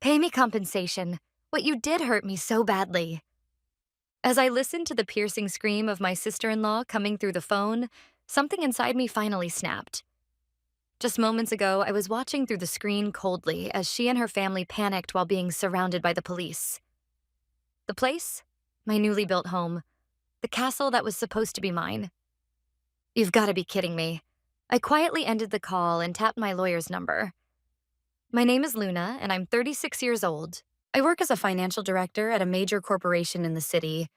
Pay me compensation. What you did hurt me so badly. As I listened to the piercing scream of my sister-in-law coming through the phone, something inside me finally snapped. Just moments ago, I was watching through the screen coldly as she and her family panicked while being surrounded by the police. The place? My newly built home. The castle that was supposed to be mine. You've got to be kidding me. I quietly ended the call and tapped my lawyer's number. My name is Luna, and I'm 36 years old. I work as a financial director at a major corporation in the city.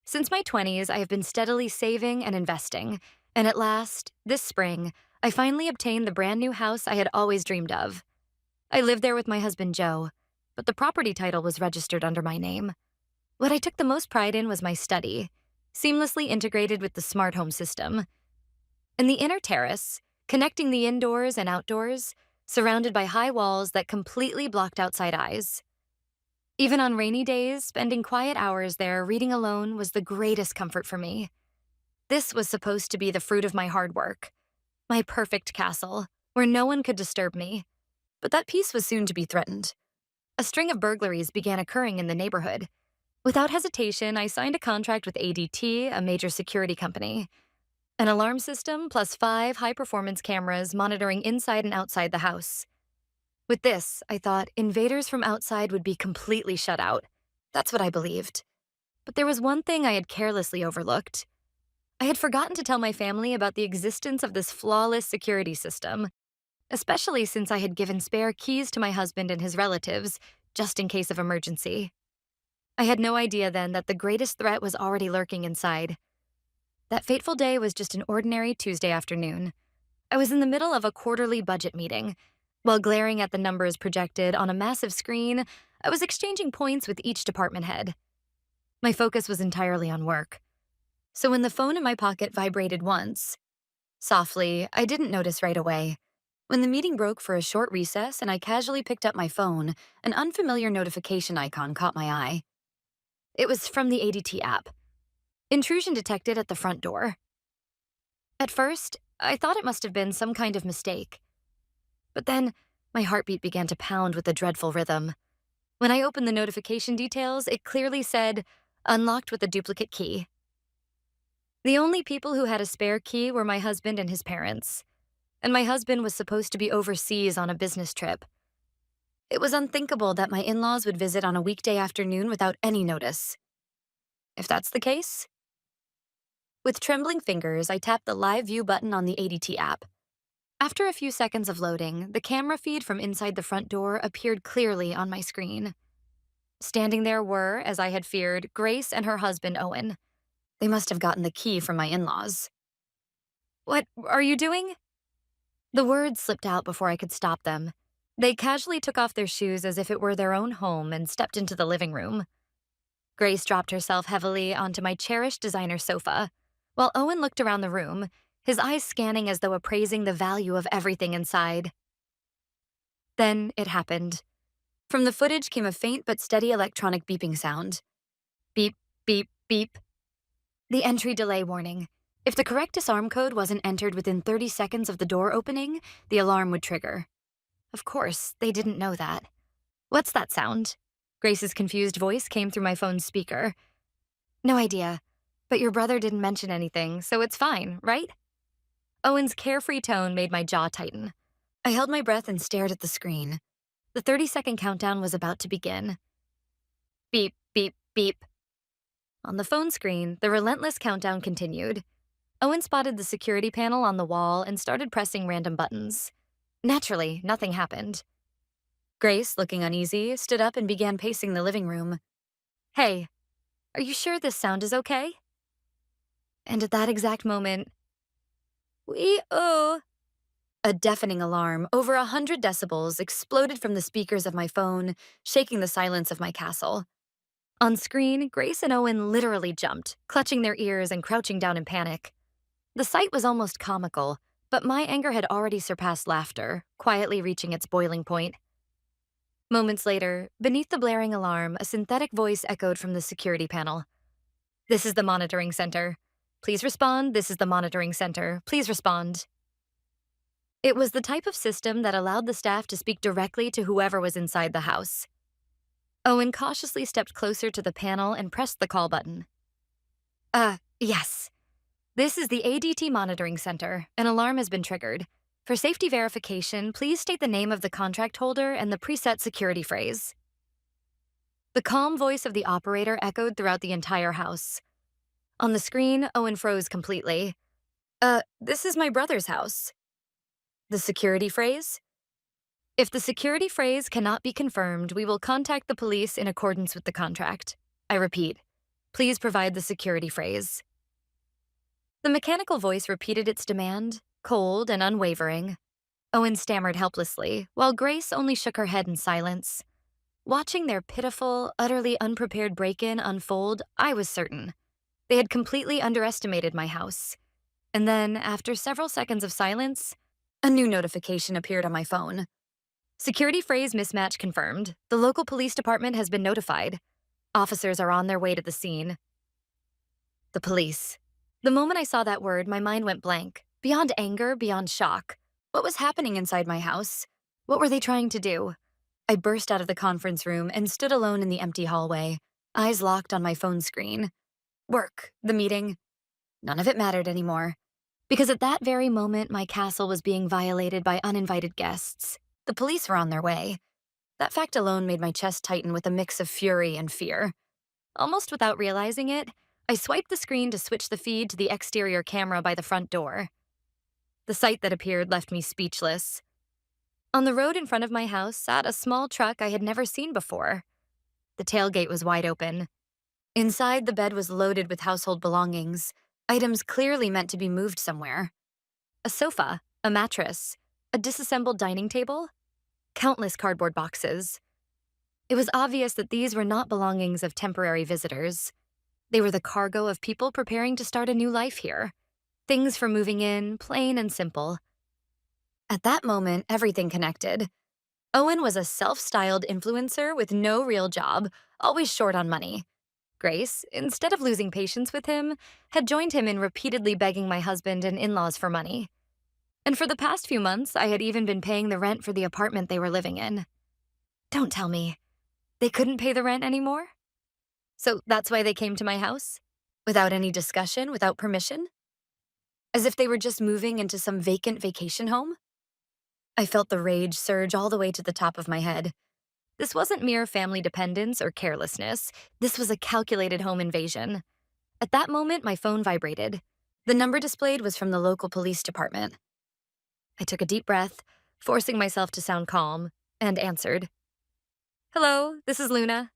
Since my 20s, I have been steadily saving and investing, and at last, this spring, I finally obtained the brand new house I had always dreamed of. I lived there with my husband Joe, but the property title was registered under my name. What I took the most pride in was my study, seamlessly integrated with the smart home system. In the inner terrace, connecting the indoors and outdoors, surrounded by high walls that completely blocked outside eyes. Even on rainy days, spending quiet hours there reading alone was the greatest comfort for me. This was supposed to be the fruit of my hard work, my perfect castle, where no one could disturb me. But that peace was soon to be threatened. A string of burglaries began occurring in the neighborhood. Without hesitation, I signed a contract with ADT, a major security company. An alarm system plus 5 high-performance cameras monitoring inside and outside the house. With this, I thought invaders from outside would be completely shut out. That's what I believed. But there was one thing I had carelessly overlooked. I had forgotten to tell my family about the existence of this flawless security system, especially since I had given spare keys to my husband and his relatives, just in case of emergency. I had no idea then that the greatest threat was already lurking inside. That fateful day was just an ordinary Tuesday afternoon. I was in the middle of a quarterly budget meeting. While glaring at the numbers projected on a massive screen, I was exchanging points with each department head. My focus was entirely on work. So when the phone in my pocket vibrated once, softly, I didn't notice right away. When the meeting broke for a short recess and I casually picked up my phone, an unfamiliar notification icon caught my eye. It was from the ADT app. Intrusion detected at the front door. At first, I thought it must have been some kind of mistake. But then, my heartbeat began to pound with a dreadful rhythm. When I opened the notification details, it clearly said, "Unlocked with a duplicate key." The only people who had a spare key were my husband and his parents. And my husband was supposed to be overseas on a business trip. It was unthinkable that my in-laws would visit on a weekday afternoon without any notice. If that's the case? With trembling fingers, I tapped the Live View button on the ADT app. After a few seconds of loading, the camera feed from inside the front door appeared clearly on my screen. Standing there were, as I had feared, Grace and her husband, Owen. They must have gotten the key from my in-laws. "What are you doing?" The words slipped out before I could stop them. They casually took off their shoes as if it were their own home and stepped into the living room. Grace dropped herself heavily onto my cherished designer sofa, while Owen looked around the room, his eyes scanning as though appraising the value of everything inside. Then it happened. From the footage came a faint but steady electronic beeping sound. Beep, beep, beep. The entry delay warning. If the correct disarm code wasn't entered within 30 seconds of the door opening, the alarm would trigger. Of course, they didn't know that. "What's that sound?" Grace's confused voice came through my phone's speaker. "No idea, but your brother didn't mention anything, so it's fine, right?" Owen's carefree tone made my jaw tighten. I held my breath and stared at the screen. The 30-second countdown was about to begin. Beep, beep, beep. On the phone screen, the relentless countdown continued. Owen spotted the security panel on the wall and started pressing random buttons. Naturally, nothing happened. Grace, looking uneasy, stood up and began pacing the living room. "Hey, are you sure this sound is okay?" And at that exact moment, wee-oh! A deafening alarm, over 100 decibels, exploded from the speakers of my phone, shaking the silence of my castle. On screen, Grace and Owen literally jumped, clutching their ears and crouching down in panic. The sight was almost comical, but my anger had already surpassed laughter, quietly reaching its boiling point. Moments later, beneath the blaring alarm, a synthetic voice echoed from the security panel. "This is the monitoring center. Please respond. This is the monitoring center. Please respond." It was the type of system that allowed the staff to speak directly to whoever was inside the house. Owen cautiously stepped closer to the panel and pressed the call button. Yes. This is the ADT monitoring center. An alarm has been triggered. For safety verification, please state the name of the contract holder and the preset security phrase. The calm voice of the operator echoed throughout the entire house. On the screen, Owen froze completely. This is my brother's house. The security phrase? If the security phrase cannot be confirmed, we will contact the police in accordance with the contract. I repeat, please provide the security phrase. The mechanical voice repeated its demand, cold and unwavering. Owen stammered helplessly, while Grace only shook her head in silence. Watching their pitiful, utterly unprepared break-in unfold, I was certain. They had completely underestimated my house. And then, after several seconds of silence, a new notification appeared on my phone. Security phrase mismatch confirmed. The local police department has been notified. Officers are on their way to the scene. The police. The moment I saw that word, my mind went blank. Beyond anger, beyond shock. What was happening inside my house? What were they trying to do? I burst out of the conference room and stood alone in the empty hallway, eyes locked on my phone screen. Work, the meeting. None of it mattered anymore. Because at that very moment, my castle was being violated by uninvited guests. The police were on their way. That fact alone made my chest tighten with a mix of fury and fear. Almost without realizing it, I swiped the screen to switch the feed to the exterior camera by the front door. The sight that appeared left me speechless. On the road in front of my house sat a small truck I had never seen before. The tailgate was wide open. Inside, the bed was loaded with household belongings, items clearly meant to be moved somewhere. A sofa, a mattress, a disassembled dining table, countless cardboard boxes. It was obvious that these were not belongings of temporary visitors. They were the cargo of people preparing to start a new life here. Things for moving in, plain and simple. At that moment, everything connected. Owen was a self-styled influencer with no real job, always short on money. Grace, instead of losing patience with him, had joined him in repeatedly begging my husband and in-laws for money. And for the past few months, I had even been paying the rent for the apartment they were living in. Don't tell me. They couldn't pay the rent anymore? So that's why they came to my house? Without any discussion, without permission? As if they were just moving into some vacant vacation home? I felt the rage surge all the way to the top of my head. This wasn't mere family dependence or carelessness. This was a calculated home invasion. At that moment, my phone vibrated. The number displayed was from the local police department. I took a deep breath, forcing myself to sound calm, and answered. Hello, this is Luna.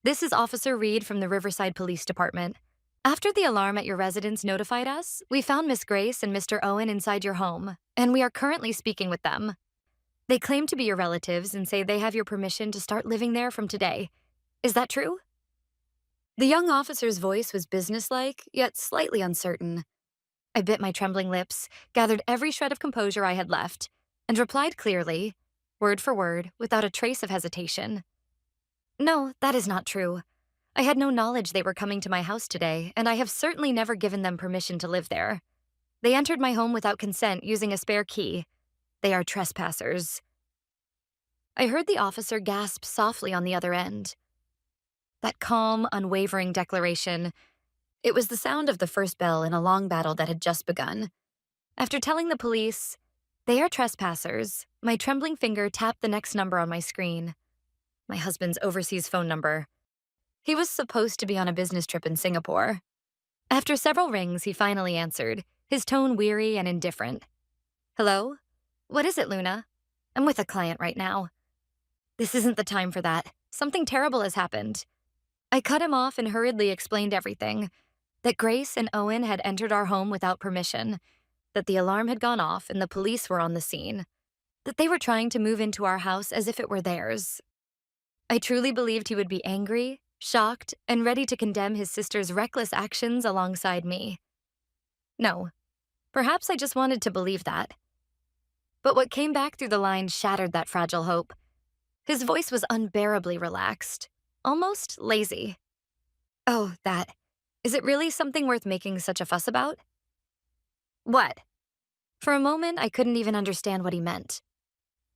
This is Officer Reed from the Riverside Police Department. After the alarm at your residence notified us, we found Miss Grace and Mr. Owen inside your home, and we are currently speaking with them. They claim to be your relatives and say they have your permission to start living there from today. Is that true? The young officer's voice was businesslike, yet slightly uncertain. I bit my trembling lips, gathered every shred of composure I had left, and replied clearly, word for word, without a trace of hesitation. No, that is not true. I had no knowledge they were coming to my house today, and I have certainly never given them permission to live there. They entered my home without consent using a spare key. They are trespassers. I heard the officer gasp softly on the other end. That calm, unwavering declaration. It was the sound of the first bell in a long battle that had just begun. After telling the police, they are trespassers, my trembling finger tapped the next number on my screen. My husband's overseas phone number. He was supposed to be on a business trip in Singapore. After several rings, he finally answered, his tone weary and indifferent. Hello? What is it, Luna? I'm with a client right now. This isn't the time for that. Something terrible has happened. I cut him off and hurriedly explained everything. That Grace and Owen had entered our home without permission. That the alarm had gone off and the police were on the scene. That they were trying to move into our house as if it were theirs. I truly believed he would be angry, shocked, and ready to condemn his sister's reckless actions alongside me. No, perhaps I just wanted to believe that. But what came back through the lines shattered that fragile hope. His voice was unbearably relaxed, almost lazy. Oh, that. Is it really something worth making such a fuss about? What? For a moment, I couldn't even understand what he meant.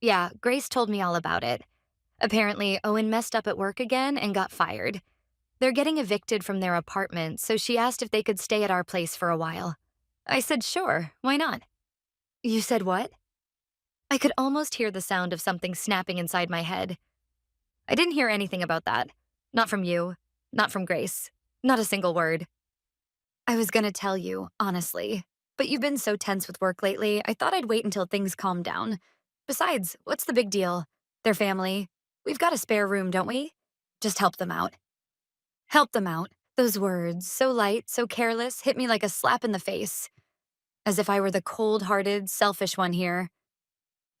Yeah, Grace told me all about it. Apparently, Owen messed up at work again and got fired. They're getting evicted from their apartment, so she asked if they could stay at our place for a while. I said, sure, why not? You said what? I could almost hear the sound of something snapping inside my head. I didn't hear anything about that. Not from you. Not from Grace. Not a single word. I was gonna tell you, honestly. But you've been so tense with work lately, I thought I'd wait until things calmed down. Besides, what's the big deal? They're family. We've got a spare room, don't we? Just help them out. Help them out. Those words, so light, so careless, hit me like a slap in the face. As if I were the cold-hearted, selfish one here.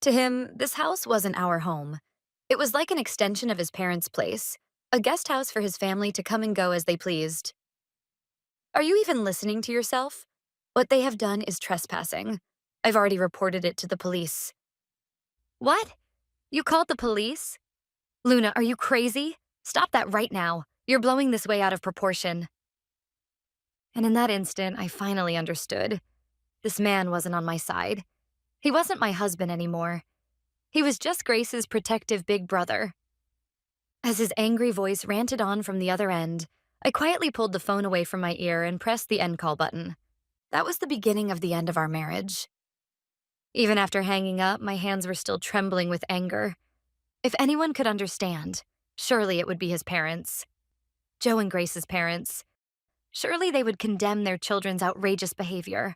To him, this house wasn't our home. It was like an extension of his parents' place, a guest house for his family to come and go as they pleased. Are you even listening to yourself? What they have done is trespassing. I've already reported it to the police. What? You called the police? Luna, are you crazy? Stop that right now. You're blowing this way out of proportion. And in that instant, I finally understood. This man wasn't on my side. He wasn't my husband anymore. He was just Grace's protective big brother. As his angry voice ranted on from the other end, I quietly pulled the phone away from my ear and pressed the end call button. That was the beginning of the end of our marriage. Even after hanging up, my hands were still trembling with anger. If anyone could understand, surely it would be his parents. Joe and Grace's parents. Surely they would condemn their children's outrageous behavior.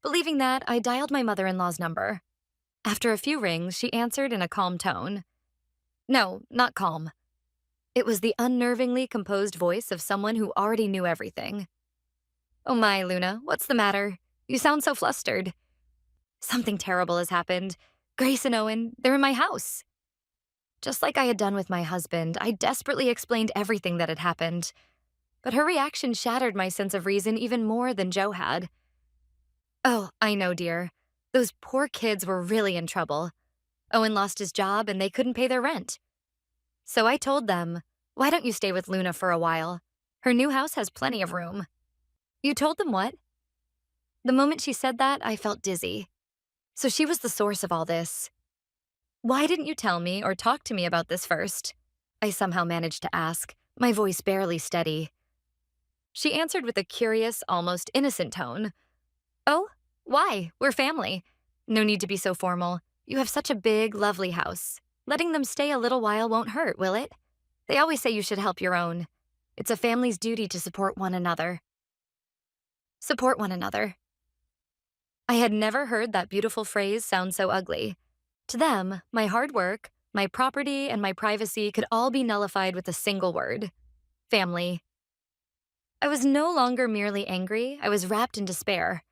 Believing that, I dialed my mother-in-law's number. After a few rings, she answered in a calm tone. No, not calm. It was the unnervingly composed voice of someone who already knew everything. Oh my, Luna, what's the matter? You sound so flustered. Something terrible has happened. Grace and Owen, they're in my house. Just like I had done with my husband, I desperately explained everything that had happened. But her reaction shattered my sense of reason even more than Joe had. Oh, I know, dear. Those poor kids were really in trouble. Owen lost his job and they couldn't pay their rent. So I told them, why don't you stay with Luna for a while? Her new house has plenty of room. You told them what? The moment she said that, I felt dizzy. So she was the source of all this. Why didn't you tell me or talk to me about this first? I somehow managed to ask, my voice barely steady. She answered with a curious, almost innocent tone. Oh, why? We're family. No need to be so formal. You have such a big, lovely house. Letting them stay a little while won't hurt, will it? They always say you should help your own. It's a family's duty to support one another. Support one another. I had never heard that beautiful phrase sound so ugly. To them, my hard work, my property, and my privacy could all be nullified with a single word. Family. I was no longer merely angry, I was wrapped in despair.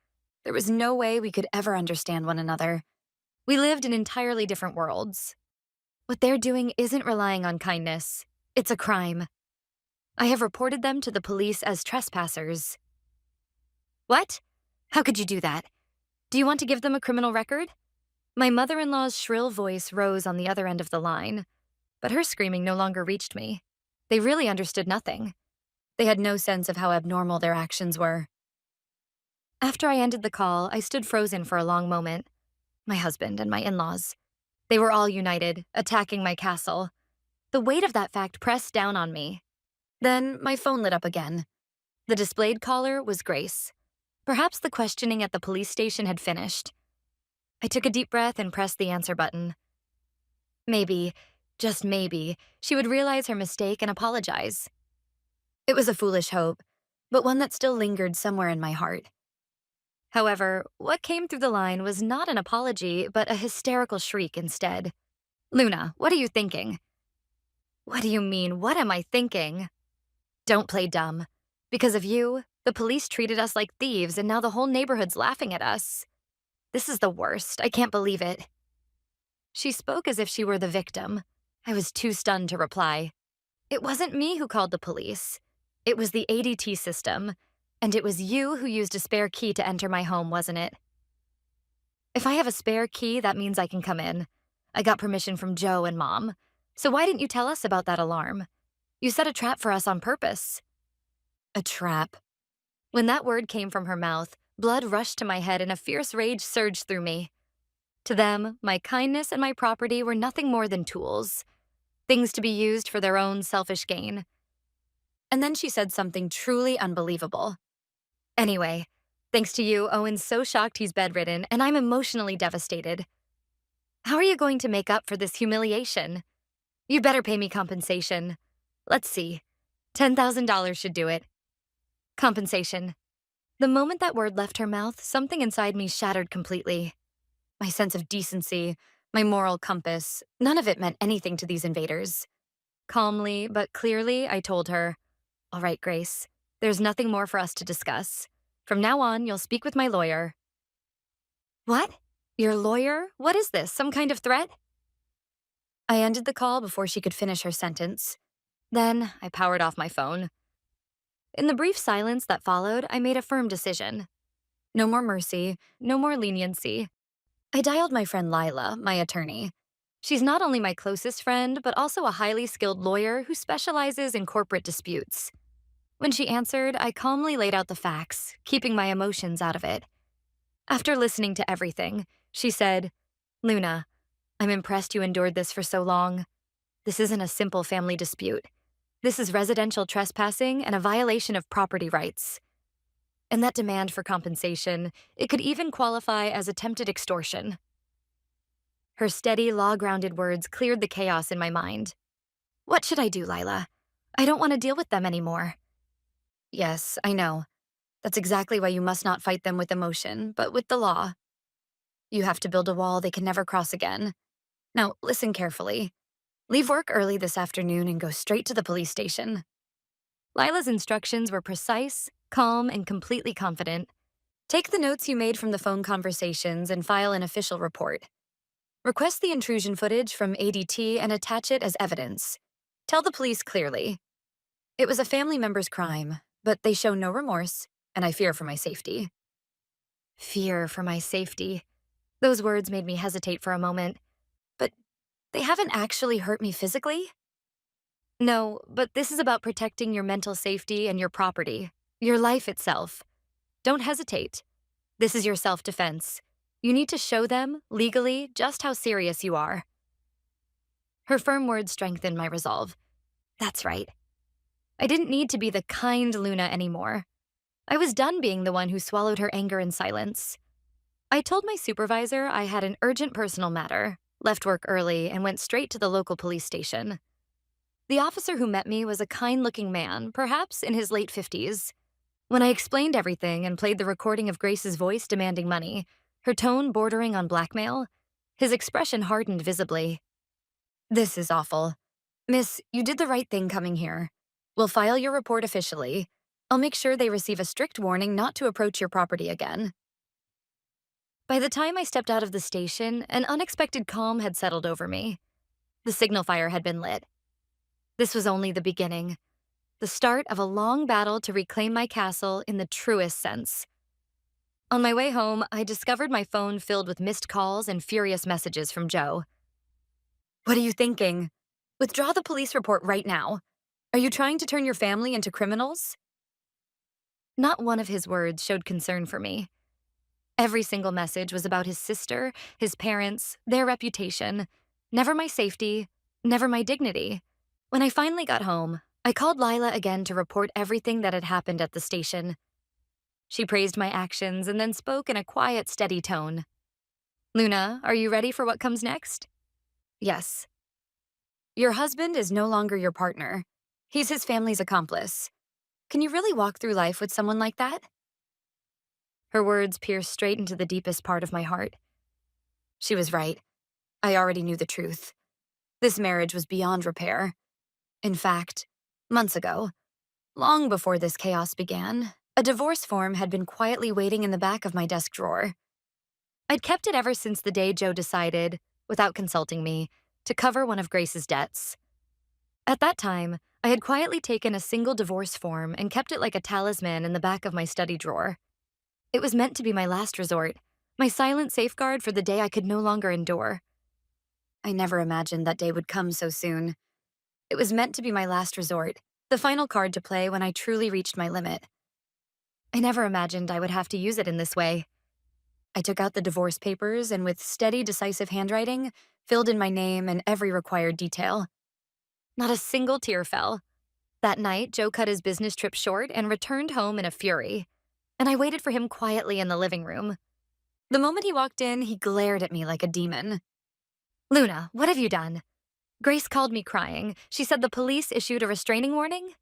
There was no way we could ever understand one another. We lived in entirely different worlds. What they're doing isn't relying on kindness. It's a crime. I have reported them to the police as trespassers. What? How could you do that? Do you want to give them a criminal record? My mother-in-law's shrill voice rose on the other end of the line, but her screaming no longer reached me. They really understood nothing. They had no sense of how abnormal their actions were. After I ended the call, I stood frozen for a long moment. My husband and my in-laws. They were all united, attacking my castle. The weight of that fact pressed down on me. Then my phone lit up again. The displayed caller was Grace. Perhaps the questioning at the police station had finished. I took a deep breath and pressed the answer button. Maybe, just maybe, she would realize her mistake and apologize. It was a foolish hope, but one that still lingered somewhere in my heart. However, what came through the line was not an apology, but a hysterical shriek instead. Luna, what are you thinking? What do you mean, what am I thinking? Don't play dumb. Because of you, the police treated us like thieves and now the whole neighborhood's laughing at us. This is the worst, I can't believe it. She spoke as if she were the victim. I was too stunned to reply. It wasn't me who called the police. It was the ADT system. And it was you who used a spare key to enter my home, wasn't it? If I have a spare key, that means I can come in. I got permission from Joe and Mom. So why didn't you tell us about that alarm? You set a trap for us on purpose. A trap. When that word came from her mouth, blood rushed to my head and a fierce rage surged through me. To them, my kindness and my property were nothing more than tools. things to be used for their own selfish gain. And then she said something truly unbelievable. Anyway, thanks to you, Owen's so shocked he's bedridden, and I'm emotionally devastated. How are you going to make up for this humiliation? You better pay me compensation. Let's see. $10,000 should do it. Compensation. The moment that word left her mouth, something inside me shattered completely. My sense of decency, my moral compass, none of it meant anything to these invaders. Calmly but clearly, I told her, "All right, Grace, there's nothing more for us to discuss. From now on, you'll speak with my lawyer." What? Your lawyer? What is this, some kind of threat? I ended the call before she could finish her sentence. Then I powered off my phone. In the brief silence that followed, I made a firm decision. No more mercy, no more leniency. I dialed my friend Lila, my attorney. She's not only my closest friend, but also a highly skilled lawyer who specializes in corporate disputes. When she answered, I calmly laid out the facts, keeping my emotions out of it. After listening to everything, she said, "Luna, I'm impressed you endured this for so long. This isn't a simple family dispute. This is residential trespassing and a violation of property rights. And that demand for compensation, it could even qualify as attempted extortion." Her steady, law-grounded words cleared the chaos in my mind. What should I do, Lila? I don't want to deal with them anymore. Yes, I know. That's exactly why you must not fight them with emotion, but with the law. You have to build a wall they can never cross again. Now, listen carefully. Leave work early this afternoon and go straight to the police station. Lila's instructions were precise, calm, and completely confident. Take the notes you made from the phone conversations and file an official report. Request the intrusion footage from ADT and attach it as evidence. Tell the police clearly. It was a family member's crime, but they show no remorse, and I fear for my safety. Fear for my safety. Those words made me hesitate for a moment. But they haven't actually hurt me physically? No, but this is about protecting your mental safety and your property, your life itself. Don't hesitate. This is your self-defense. You need to show them, legally, just how serious you are. Her firm words strengthened my resolve. That's right. I didn't need to be the kind Luna anymore. I was done being the one who swallowed her anger in silence. I told my supervisor I had an urgent personal matter, left work early, and went straight to the local police station. The officer who met me was a kind-looking man, perhaps in his late 50s. When I explained everything and played the recording of Grace's voice demanding money, her tone bordering on blackmail, his expression hardened visibly. "This is awful. Miss, you did the right thing coming here. We'll file your report officially. I'll make sure they receive a strict warning not to approach your property again." By the time I stepped out of the station, an unexpected calm had settled over me. The signal fire had been lit. This was only the beginning, the start of a long battle to reclaim my castle in the truest sense. On my way home, I discovered my phone filled with missed calls and furious messages from Joe. "What are you thinking? Withdraw the police report right now. Are you trying to turn your family into criminals?" Not one of his words showed concern for me. Every single message was about his sister, his parents, their reputation. Never my safety, never my dignity. When I finally got home, I called Lila again to report everything that had happened at the station. She praised my actions and then spoke in a quiet, steady tone. "Luna, are you ready for what comes next?" "Yes." "Your husband is no longer your partner. He's his family's accomplice. Can you really walk through life with someone like that?" Her words pierced straight into the deepest part of my heart. She was right. I already knew the truth. This marriage was beyond repair. In fact, months ago, long before this chaos began, a divorce form had been quietly waiting in the back of my desk drawer. I'd kept it ever since the day Joe decided, without consulting me, to cover one of Grace's debts. At that time, I had quietly taken a single divorce form and kept it like a talisman in the back of my study drawer. It was meant to be my last resort, my silent safeguard for the day I could no longer endure. I never imagined that day would come so soon. It was meant to be my last resort, the final card to play when I truly reached my limit. I never imagined I would have to use it in this way. I took out the divorce papers and with steady, decisive handwriting, filled in my name and every required detail. Not a single tear fell. That night, Joe cut his business trip short and returned home in a fury, and I waited for him quietly in the living room. The moment he walked in, he glared at me like a demon. "Luna, what have you done?" Grace called me crying. She said the police issued a restraining warning?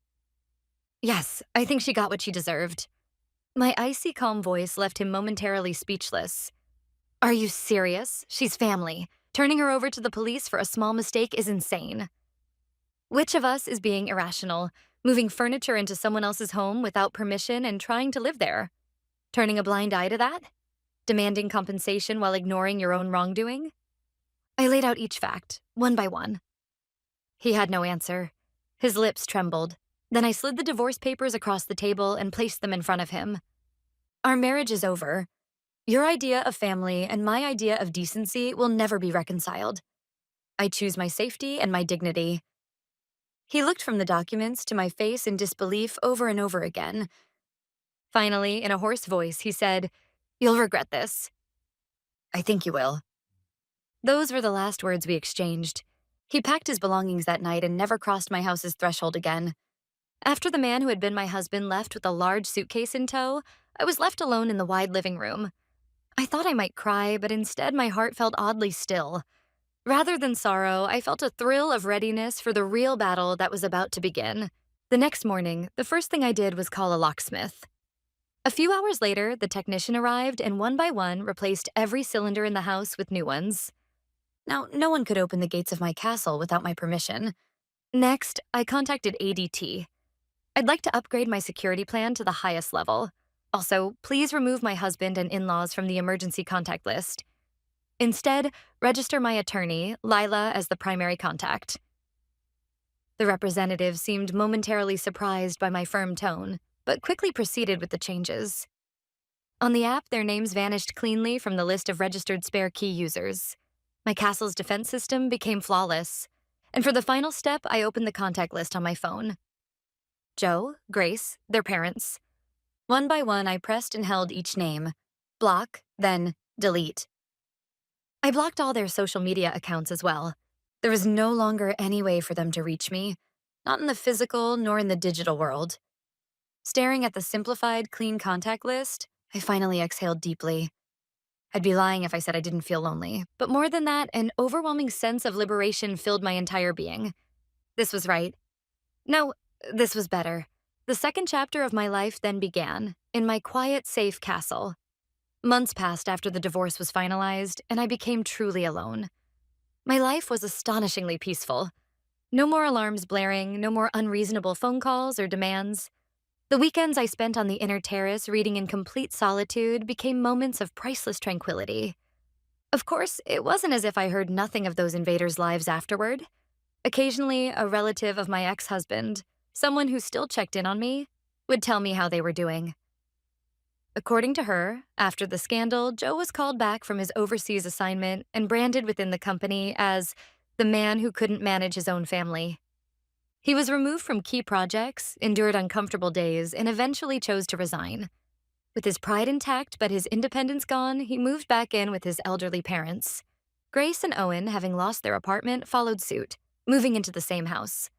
Yes, I think she got what she deserved. My icy, calm voice left him momentarily speechless. Are you serious? She's family. Turning her over to the police for a small mistake is insane. Which of us is being irrational, moving furniture into someone else's home without permission and trying to live there? Turning a blind eye to that? Demanding compensation while ignoring your own wrongdoing? I laid out each fact, one by one. He had no answer. His lips trembled. Then I slid the divorce papers across the table and placed them in front of him. Our marriage is over. Your idea of family and my idea of decency will never be reconciled. I choose my safety and my dignity. He looked from the documents to my face in disbelief over and over again. Finally, in a hoarse voice, he said, "You'll regret this." "I think you will." Those were the last words we exchanged. He packed his belongings that night and never crossed my house's threshold again. After the man who had been my husband left with a large suitcase in tow, I was left alone in the wide living room. I thought I might cry, but instead my heart felt oddly still. Rather than sorrow, I felt a thrill of readiness for the real battle that was about to begin. The next morning, the first thing I did was call a locksmith. A few hours later, the technician arrived and one by one replaced every cylinder in the house with new ones. Now, no one could open the gates of my castle without my permission. Next, I contacted ADT. I'd like to upgrade my security plan to the highest level. Also, please remove my husband and in-laws from the emergency contact list. Instead, register my attorney, Lila, as the primary contact. The representative seemed momentarily surprised by my firm tone, but quickly proceeded with the changes. On the app, their names vanished cleanly from the list of registered spare key users. My castle's defense system became flawless. And for the final step, I opened the contact list on my phone. Joe, Grace, their parents. One by one, I pressed and held each name. Block, then delete. I blocked all their social media accounts as well. There was no longer any way for them to reach me, not in the physical nor in the digital world. Staring at the simplified, clean contact list, I finally exhaled deeply. I'd be lying if I said I didn't feel lonely, but more than that, an overwhelming sense of liberation filled my entire being. This was right. No, this was better. The second chapter of my life then began, in my quiet, safe castle. Months passed after the divorce was finalized, and I became truly alone. My life was astonishingly peaceful. No more alarms blaring, no more unreasonable phone calls or demands. The weekends I spent on the inner terrace reading in complete solitude became moments of priceless tranquility. Of course, it wasn't as if I heard nothing of those invaders' lives afterward. Occasionally, a relative of my ex-husband, someone who still checked in on me, would tell me how they were doing. According to her, after the scandal, Joe was called back from his overseas assignment and branded within the company as the man who couldn't manage his own family. He was removed from key projects, endured uncomfortable days, and eventually chose to resign. With his pride intact but his independence gone, he moved back in with his elderly parents. Grace and Owen, having lost their apartment, followed suit, moving into the same house.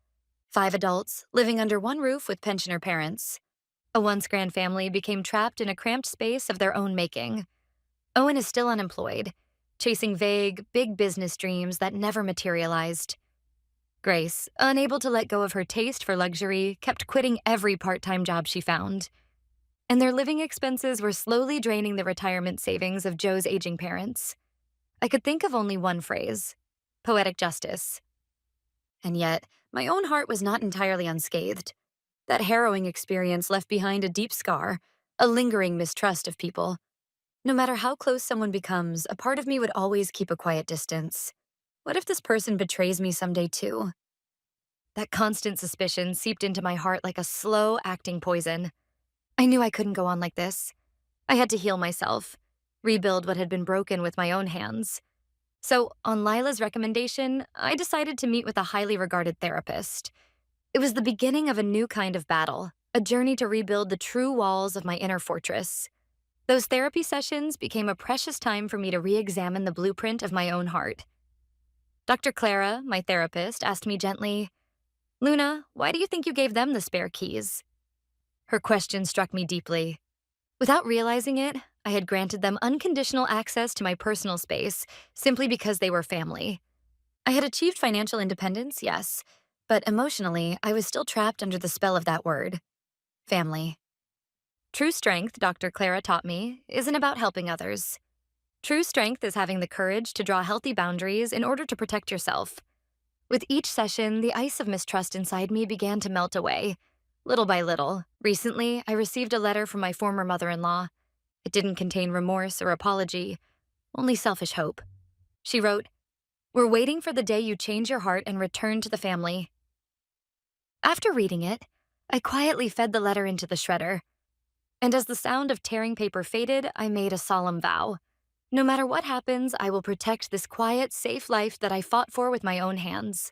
5 adults, living under one roof with pensioner parents. A once grand family became trapped in a cramped space of their own making. Owen is still unemployed, chasing vague, big business dreams that never materialized. Grace, unable to let go of her taste for luxury, kept quitting every part-time job she found. And their living expenses were slowly draining the retirement savings of Joe's aging parents. I could think of only one phrase: poetic justice. And yet, my own heart was not entirely unscathed. That harrowing experience left behind a deep scar, a lingering mistrust of people. No matter how close someone becomes, a part of me would always keep a quiet distance. What if this person betrays me someday too? That constant suspicion seeped into my heart like a slow-acting poison. I knew I couldn't go on like this. I had to heal myself, rebuild what had been broken with my own hands. So, on Lila's recommendation, I decided to meet with a highly regarded therapist. It was the beginning of a new kind of battle, a journey to rebuild the true walls of my inner fortress. Those therapy sessions became a precious time for me to re-examine the blueprint of my own heart. Dr. Clara, my therapist, asked me gently, Luna, why do you think you gave them the spare keys? Her question struck me deeply. Without realizing it, I had granted them unconditional access to my personal space simply because they were family. I had achieved financial independence, yes, but emotionally, I was still trapped under the spell of that word family. True strength, Dr. Clara taught me, isn't about helping others. True strength is having the courage to draw healthy boundaries in order to protect yourself. With each session, the ice of mistrust inside me began to melt away. Little by little, recently, I received a letter from my former mother in law. It didn't contain remorse or apology, only selfish hope. She wrote, "We're waiting for the day you change your heart and return to the family." After reading it, I quietly fed the letter into the shredder. And as the sound of tearing paper faded, I made a solemn vow. No matter what happens, I will protect this quiet, safe life that I fought for with my own hands.